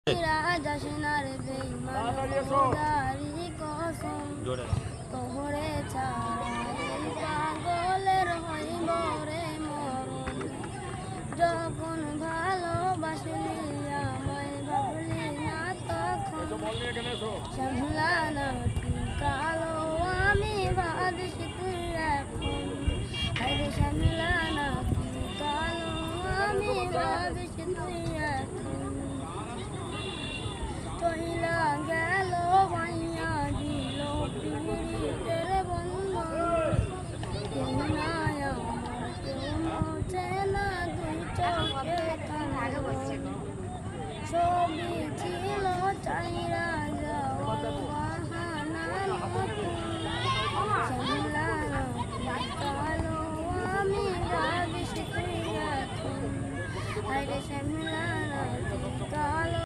রাজাসিনার বেঈমানদারি কসম তোহরে ছাড়া পাগলের হইব রে মরণ যখন ভালোবাসলি আমায় ভাবলি না তখন শ্যামলা না কালো আমি ভাবিস তুই এখন আরে শ্যামলা না কালো আমি ভাবিস তুই এখন চহিলা গেল ভাইয়া দিল পিড়িতের বন্ধন কেউ নাই আমার কেউ মোছে না দুই চোখে ছবি ছিল চাইরা যাওয়ার বাহানার মতন শ্যামলা কালো আমি ভাবিস তুই এখন আরে শ্যামলা কালো